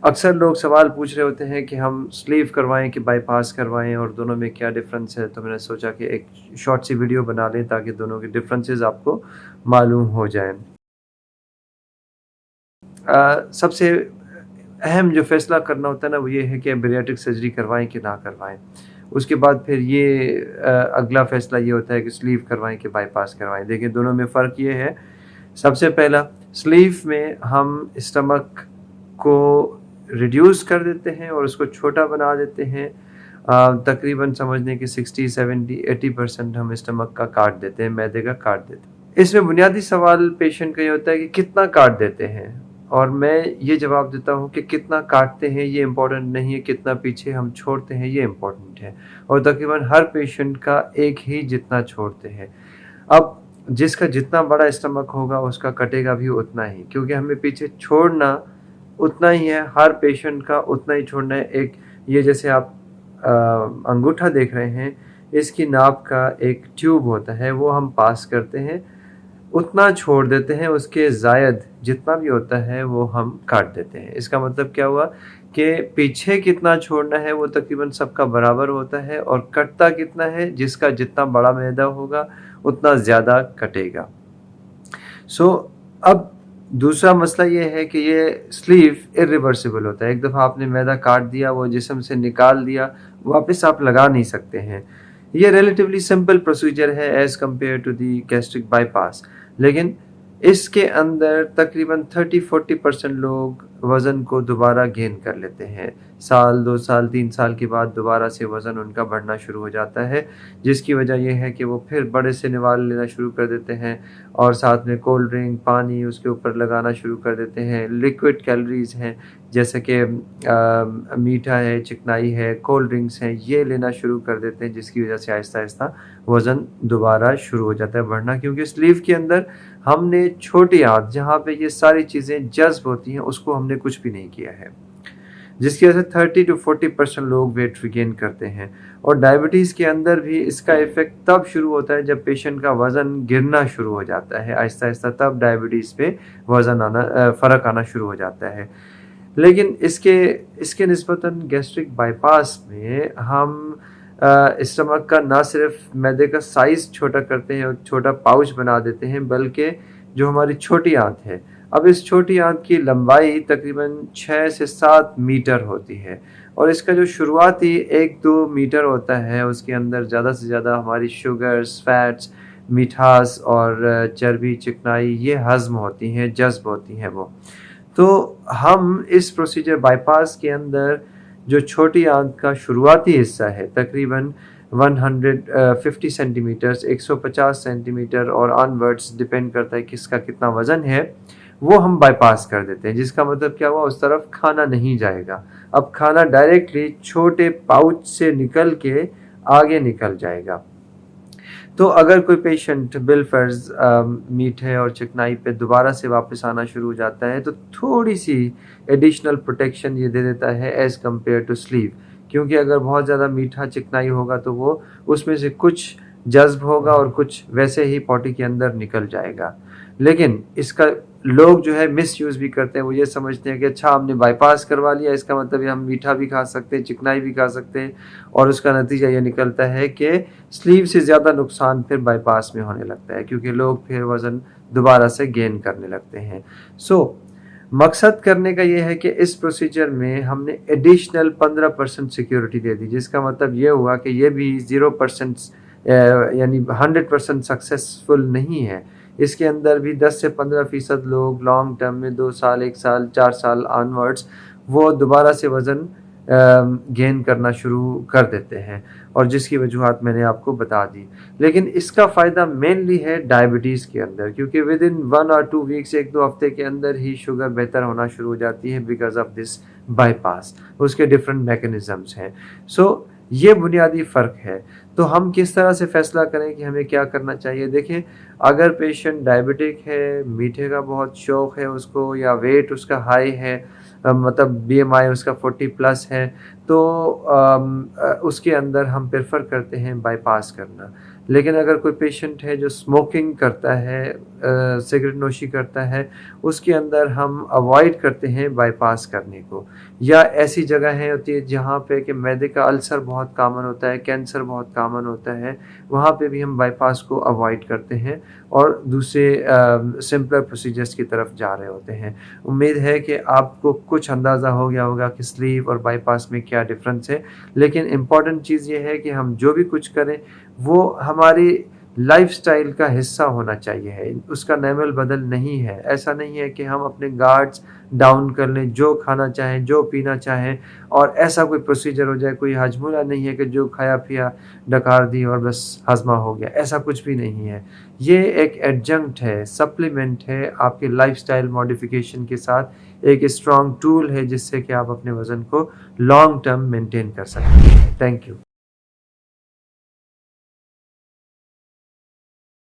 अक्सर लोग सवाल पूछ रहे होते हैं कि हम स्लीव करवाएँ कि बाईपास करवाएँ और दोनों में क्या डिफ़रेंस है? तो मैंने सोचा कि एक शॉर्ट सी वीडियो बना लें ताकि दोनों के डिफ़रेंसेस आपको मालूम हो जाएँ। सबसे अहम जो फ़ैसला करना होता है ना, वो ये है कि बैरिएट्रिक सर्जरी करवाएँ कि ना करवाएँ। उसके बाद फिर ये अगला फ़ैसला ये होता है कि स्लीव करवाएँ कि बाईपास करवाएँ। देखिए, दोनों में फ़र्क ये है, सबसे पहला स्लीव में हम स्टमक को रिड्यूस कर देते हैं और उसको छोटा बना देते हैं। तकरीबन समझ लें कि 60, 70, 80% हम स्टमक का काट देते हैं, मैदे का काट देते हैं। इसमें बुनियादी सवाल पेशेंट का ये होता है कि कितना काट देते हैं, और मैं ये जवाब देता हूँ कि कितना काटते हैं ये इम्पोर्टेंट नहीं है, कितना पीछे हम छोड़ते हैं ये इम्पोर्टेंट है। और तकरीबन हर पेशेंट का एक ही जितना छोड़ते हैं। अब जिसका जितना बड़ा स्टमक होगा उसका कटेगा भी उतना ही, क्योंकि हमें पीछे छोड़ना उतना ही है, हर पेशेंट का उतना ही छोड़ना है। एक ये जैसे आप अंगूठा देख रहे हैं, इसकी नाप का एक ट्यूब होता है, वो हम पास करते हैं, उतना छोड़ देते हैं, उसके ज़ायद जितना भी होता है वो हम काट देते हैं। इसका मतलब क्या हुआ कि पीछे कितना छोड़ना है वो तकरीबन सबका बराबर होता है, और कटता कितना है, जिसका जितना बड़ा मैदा होगा उतना ज़्यादा कटेगा। सो अब दूसरा मसला ये है कि ये स्लीव इरिवर्सिबल होता है। एक दफ़ा आपने मैदा काट दिया, वो जिस्म से निकाल दिया, वापस आप लगा नहीं सकते हैं। ये रिलेटिवली सिंपल प्रोसीजर है as compare to the gastric bypass, लेकिन इसके अंदर तकरीबन 30-40% लोग वज़न को दोबारा गेन कर लेते हैं। साल, 2 साल, 3 साल के बाद दोबारा से वज़न उनका बढ़ना शुरू हो जाता है, जिसकी वजह ये है कि वो फिर बड़े से निवाले लेना शुरू कर देते हैं, और साथ में कोल्ड ड्रिंक, पानी उसके ऊपर लगाना शुरू कर देते हैं। लिक्विड कैलोरीज़ हैं, जैसे कि मीठा है, चिकनाई है, कोल्ड ड्रिंक्स हैं, ये लेना शुरू कर देते हैं, जिसकी वजह से आहिस्ता-आहिस्ता वज़न दोबारा शुरू हो जाता है बढ़ना, क्योंकि स्लीव के अंदर हमने छोटी आंत जहाँ पे ये सारी चीज़ें जज़्ब होती हैं, उसको हमने कुछ भी नहीं किया है, जिसकी वजह से 30-40% लोग वेट रिगेन करते हैं। और डायबिटीज़ के अंदर भी इसका इफ़ेक्ट तब शुरू होता है जब पेशेंट का वज़न गिरना शुरू हो जाता है आहिस्ता-आहिस्ता, तब डायबिटीज़ पे वज़न आना फ़र्क आना शुरू हो जाता है। लेकिन इसके इसके निस्बतन गैस्ट्रिक बाईपास में हम स्टमक का ना सिर्फ मैदे का साइज़ छोटा करते हैं और छोटा पाउच बना देते हैं, बल्कि जो हमारी छोटी आंत है, अब इस छोटी आंत की लंबाई तकरीबन 6 से 7 मीटर होती है, और इसका जो शुरुआती 1-2 मीटर होता है, उसके अंदर ज़्यादा से ज़्यादा हमारी शुगर्स, फैट्स, मिठास और चर्बी, चिकनाई ये हज़म होती हैं, जज़्ब होती हैं वो। तो हम इस प्रोसीजर बाईपास के अंदर जो छोटी आंत का शुरुआती हिस्सा है, तकरीबन 150 सेंटीमीटर्स, 150 सेंटीमीटर और ऑनवर्ड्स, डिपेंड करता है किसका कितना वज़न है, वो हम बाईपास कर देते हैं, जिसका मतलब क्या हुआ, उस तरफ खाना नहीं जाएगा। अब खाना डायरेक्टली छोटे पाउच से निकल के आगे निकल जाएगा। तो अगर कोई पेशेंट बिलफर्ज मीठे और चिकनाई पे दोबारा से वापस आना शुरू हो जाता है, तो थोड़ी सी एडिशनल प्रोटेक्शन ये दे देता है एज़ कम्पेयर टू स्लीव, क्योंकि अगर बहुत ज़्यादा मीठा चिकनाई होगा तो वो उसमें से कुछ जज़्ब होगा और कुछ वैसे ही पॉटी के अंदर निकल जाएगा। लेकिन इसका लोग जो है मिसयूज़ भी करते हैं, वो ये समझते हैं कि अच्छा हमने बाईपास करवा लिया, इसका मतलब ये हम मीठा भी खा सकते हैं, चिकनाई भी खा सकते हैं, और उसका नतीजा ये निकलता है कि स्लीव से ज़्यादा नुकसान फिर बाईपास में होने लगता है, क्योंकि लोग फिर वज़न दोबारा से गेन करने लगते हैं। मकसद करने का ये है कि इस प्रोसीजर में हमने एडिशनल 15% सिक्योरिटी दे दी, जिसका मतलब ये हुआ कि ये भी 0% यानी 100% सक्सेसफुल नहीं है। इसके अंदर भी 10 से 15% लोग लॉन्ग टर्म में 2 साल, 1 साल, 4 साल ऑनवर्ड्स वो दोबारा से वज़न गेन करना शुरू कर देते हैं, और जिसकी वजूहात मैंने आपको बता दी। लेकिन इसका फ़ायदा मेनली है डायबिटीज़ के अंदर, क्योंकि विद इन 1 और 2 वीक्स, 1-2 हफ्ते के अंदर ही शुगर बेहतर होना शुरू हो जाती है बिकॉज़ ऑफ दिस बाईपास। उसके डिफरेंट मैकेनिज़म्स हैं। ये बुनियादी फ़र्क है। तो हम किस तरह से फ़ैसला करें कि हमें क्या करना चाहिए? देखिए, अगर पेशेंट डायबिटिक है, मीठे का बहुत शौक़ है उसको, या वेट उसका हाई है, मतलब बीएमआई उसका 40 प्लस है, तो उसके अंदर हम प्रेफ़र करते हैं बाईपास करना। لیکن اگر کوئی پیشنٹ ہے جو اسموکنگ کرتا ہے، سگریٹ نوشی کرتا ہے، اس کے اندر ہم اوائڈ کرتے ہیں بائی پاس کرنے کو، یا ایسی جگہیں ہوتی ہے جہاں پہ کہ معدے کا السر بہت کامن ہوتا ہے، کینسر بہت کامن ہوتا ہے، وہاں پہ بھی ہم بائی پاس کو اوائڈ کرتے ہیں اور دوسرے سمپلر پروسیجرز کی طرف جا رہے ہوتے ہیں۔ امید ہے کہ آپ کو کچھ اندازہ ہو گیا ہوگا کہ سلیو اور بائی پاس میں کیا ڈفرنس ہے، لیکن امپورٹنٹ چیز یہ ہے کہ ہم جو بھی کچھ کریں وہ ہماری لائف سٹائل کا حصہ ہونا چاہیے ہے، اس کا نعم البدل نہیں ہے۔ ایسا نہیں ہے کہ ہم اپنے گارڈز ڈاؤن کر لیں، جو کھانا چاہیں، جو پینا چاہیں، اور ایسا کوئی پروسیجر ہو جائے، کوئی ہجمولہ نہیں ہے کہ جو کھایا پیا ڈکار دی اور بس ہضمہ ہو گیا، ایسا کچھ بھی نہیں ہے۔ یہ ایک ایڈجنکٹ ہے، سپلیمنٹ ہے آپ کے لائف سٹائل ماڈیفیکیشن کے ساتھ، ایک اسٹرانگ ٹول ہے جس سے کہ آپ اپنے وزن کو لانگ ٹرم مینٹین کر سکتے ہیں۔ Thank you.